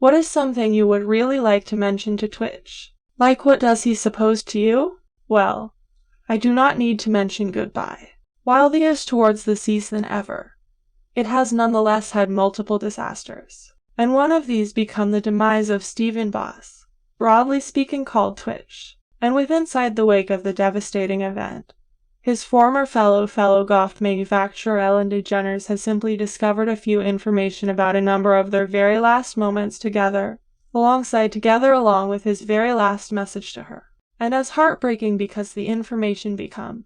What is something you would really like to mention to Twitch? Like what does he suppose to you? Well, I do not need to mention goodbye. Wilder towards the seas than ever. It has nonetheless had multiple disasters, and one of these become the demise of Stephen Boss, broadly speaking called Twitch, and with inside the wake of the devastating event. His former fellow golf manufacturer Ellen DeGeneres has simply discovered a few information about a number of their very last moments together along with his very last message to her. And as heartbreaking because the information become,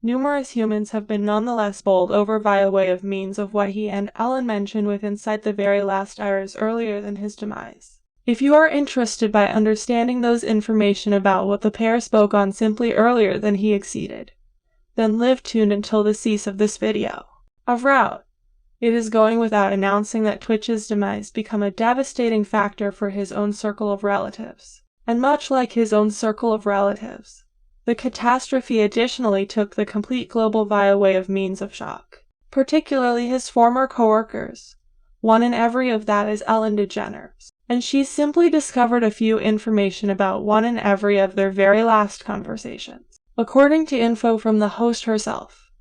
numerous humans have been nonetheless bowled over via way of means of what he and Ellen mentioned with inside the very last hours earlier than his demise. If you are interested by understanding those information about what the pair spoke on simply earlier than he exceeded, then live tuned until the cease of this video. Of route, it is going without announcing that Twitch's demise become a devastating factor for his own circle of relatives. And much like his own circle of relatives, the catastrophe additionally took the complete global via way of means of shock, particularly his former co-workers. One in every of that is Ellen DeGeneres, and she simply discovered a few information about one in every of their very last conversations. According to info from the host herself,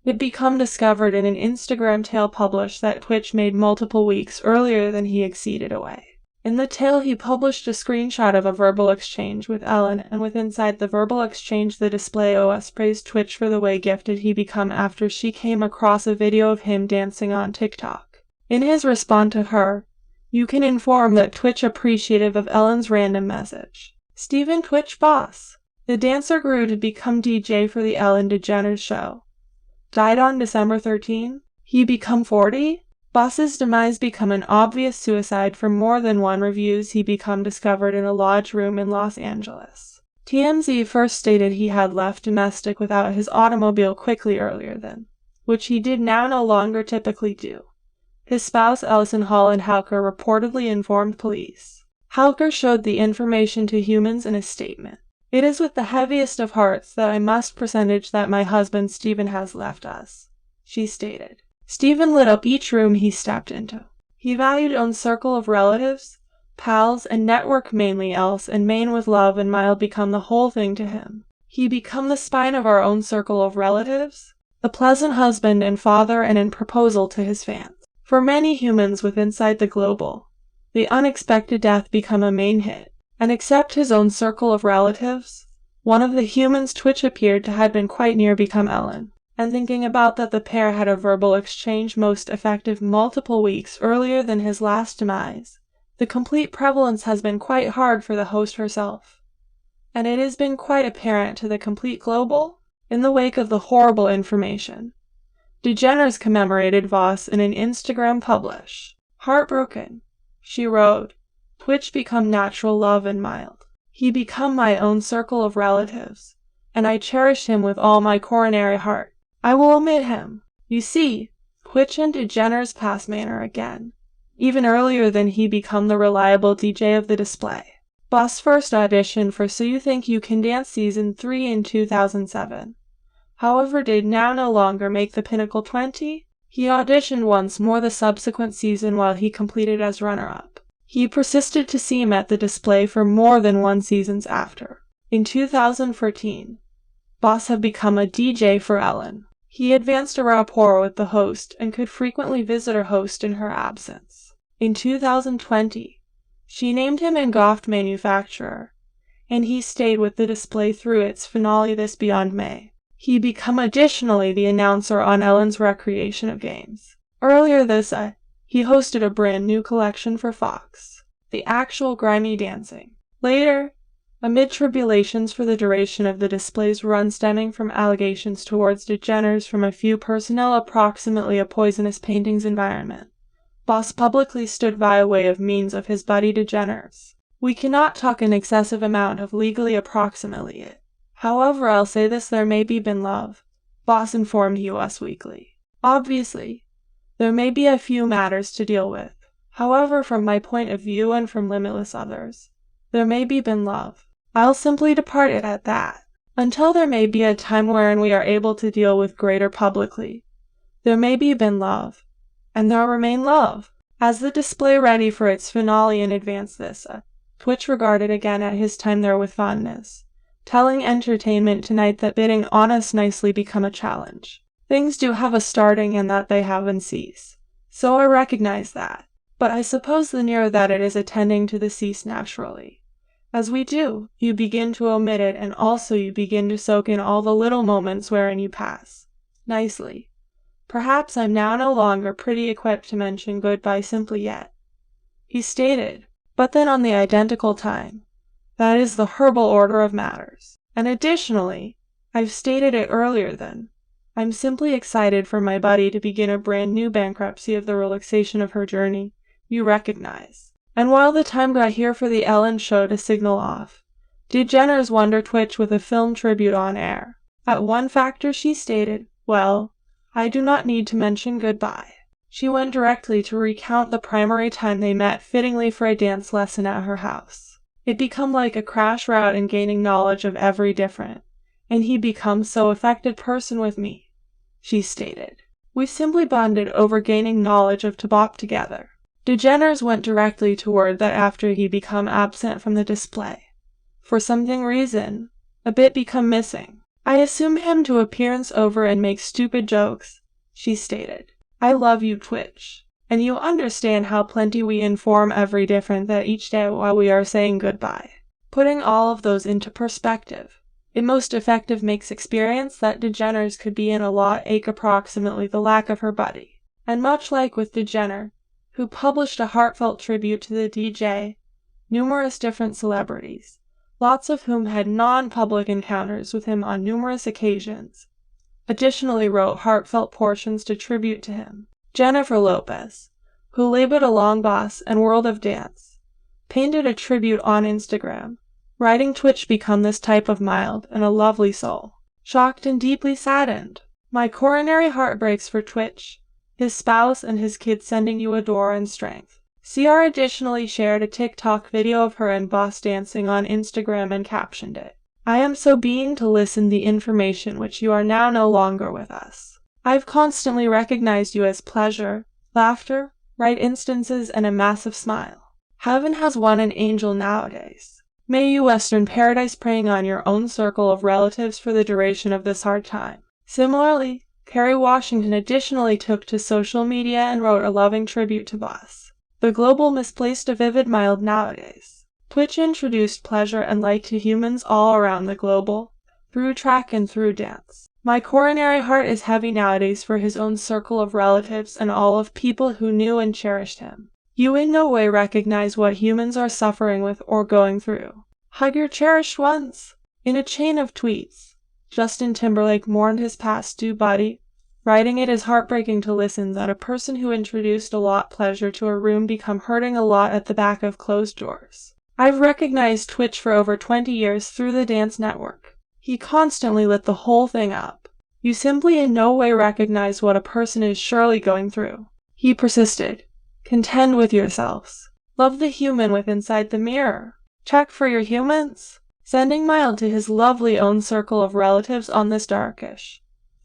it become discovered in an Instagram tale published that Twitch made multiple weeks earlier than he exceeded away. In the tale he published a screenshot of a verbal exchange with Ellen, and with inside the verbal exchange the display OS praised Twitch for the way gifted he become after she came across a video of him dancing on TikTok. In his response to her, you can inform that Twitch appreciative of Ellen's random message. Stephen Twitch Boss. The dancer grew to become DJ for the Ellen DeGeneres show. Died on December 13. He become 40? Boss's demise become an obvious suicide for more than one reviews he become discovered in a lodge room in Los Angeles. TMZ first stated he had left domestic without his automobile quickly earlier than, which he did now no longer typically do. His spouse Ellison Holland Halker reportedly informed police. Halker showed the information to humans in a statement. It is with the heaviest of hearts that I must present that my husband Stephen has left us, she stated. Stephen lit up each room he stepped into. He valued own circle of relatives, pals, and network mainly else and main with love and mild become the whole thing to him. He become the spine of our own circle of relatives, the pleasant husband and father and in proposal to his fans. For many humans with inside the global, the unexpected death become a main hit. And except his own circle of relatives, one of the humans Twitch appeared to had been quite near become Ellen. And thinking about that the pair had a verbal exchange most effective multiple weeks earlier than his last demise, the complete prevalence has been quite hard for the host herself. And it has been quite apparent to the complete global, in the wake of the horrible information. DeGeneres commemorated Voss in an Instagram publish. Heartbroken, she wrote, Twitch become natural love and mild. He become my own circle of relatives, and I cherish him with all my coronary heart. I will omit him. You see, Twitch and DeGeneres pass manner again, even earlier than he become the reliable DJ of the display. Boss first auditioned for So You Think You Can Dance Season 3 in 2007. However, did now no longer make the Pinnacle 20. He auditioned once more the subsequent season while he completed as runner-up. He persisted to see him at the display for more than one seasons after. In 2014, Boss had become a DJ for Ellen. He advanced a rapport with the host and could frequently visit her host in her absence. In 2020, she named him engulfed manufacturer, and he stayed with the display through its finale this beyond May. He became additionally the announcer on Ellen's Recreation of Games. Earlier this he hosted a brand new collection for Fox, The Actual Grimy Dancing. Later, amid tribulations for the duration of the display's run stemming from allegations towards DeGeneres from a few personnel approximately a poisonous paintings environment, Boss publicly stood via way of means of his buddy DeGeneres. We cannot talk an excessive amount of legally approximately it. However, I'll say this, there may be been love, Boss informed US Weekly. Obviously, there may be a few matters to deal with. However, from my point of view and from limitless others, there may be been love. I'll simply depart it at that. Until there may be a time wherein we are able to deal with greater publicly, there may be been love, and there remain love. As the display ready for its finale in advance Twitch regarded again at his time there with fondness, telling Entertainment Tonight that bidding on us nicely become a challenge. Things do have a starting and that they haven't cease. So I recognize that. But I suppose the nearer that it is attending to the cease naturally. As we do, you begin to omit it and also you begin to soak in all the little moments wherein you pass nicely. Perhaps I'm now no longer pretty equipped to mention goodbye simply yet, he stated, but then on the identical time. That is the herbal order of matters. And additionally, I've stated it earlier then, I'm simply excited for my buddy to begin a brand new bankruptcy of the relaxation of her journey, you recognize. And while the time got here for the Ellen show to signal off, DeGeneres wondered Twitch with a film tribute on air. At one factor she stated, well, I do not need to mention goodbye. She went directly to recount the primary time they met fittingly for a dance lesson at her house. It become like a crash route in gaining knowledge of every different, and he becomes so affected person with me, she stated. We simply bonded over gaining knowledge of tBop together. DeGeneres went directly to word that after he become absent from the display, for something reason, a bit become missing. I assume him to appearance over and make stupid jokes, she stated. I love you Twitch, and you understand how plenty we inform every different that each day while we are saying goodbye. Putting all of those into perspective, it most effective makes experience that DeGeneres could be in a lot ache approximately the lack of her buddy. And much like with DeGeneres, who published a heartfelt tribute to the DJ, numerous different celebrities, lots of whom had non-public encounters with him on numerous occasions, additionally wrote heartfelt portions to tribute to him. Jennifer Lopez, who labeled a long boss and world of dance, painted a tribute on Instagram, writing Twitch become this type of mild and a lovely soul. Shocked and deeply saddened. My coronary heart breaks for Twitch, his spouse and his kids sending you adore and strength. CR additionally shared a TikTok video of her and Boss dancing on Instagram and captioned it. I am so being to listen the information which you are now no longer with us. I've constantly recognized you as pleasure, laughter, right instances and a massive smile. Heaven has won an angel nowadays. May you Western paradise preying on your own circle of relatives for the duration of this hard time. Similarly, Kerry Washington additionally took to social media and wrote a loving tribute to Boss. The global misplaced a vivid mild nowadays. Twitch introduced pleasure and light to humans all around the global, through track and through dance. My coronary heart is heavy nowadays for his own circle of relatives and all of people who knew and cherished him. You in no way recognize what humans are suffering with or going through. Hug your cherished ones. In a chain of tweets, Justin Timberlake mourned his past due buddy, writing it is heartbreaking to listen that a person who introduced a lot pleasure to a room become hurting a lot at the back of closed doors. I've recognized Twitch for over 20 years through the Dance Network. He constantly lit the whole thing up. You simply in no way recognize what a person is surely going through. He persisted. Contend with yourselves. Love the human with inside the mirror. Check for your humans. Sending mild to his lovely own circle of relatives on this darkish,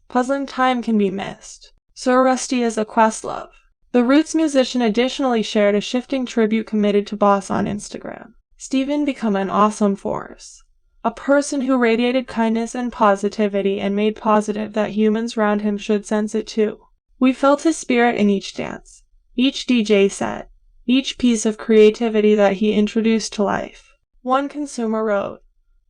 puzzling time can be missed. So rusty as a Questlove. The Roots musician additionally shared a shifting tribute committed to Boss on Instagram. Steven become an awesome force. A person who radiated kindness and positivity and made positive that humans around him should sense it too. We felt his spirit in each dance, each DJ set, each piece of creativity that he introduced to life. One consumer wrote,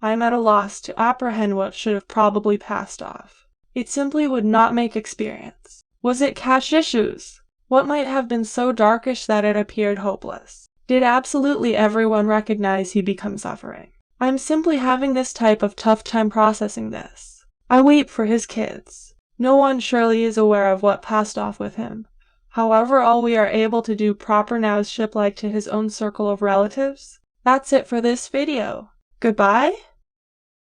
I'm at a loss to apprehend what should have probably passed off. It simply would not make experience. Was it cash issues? What might have been so darkish that it appeared hopeless? Did absolutely everyone recognize he become suffering? I'm simply having this type of tough time processing this. I weep for his kids. No one surely is aware of what passed off with him. However, all we are able to do proper now is ship like to his own circle of relatives. That's it for this video. Goodbye.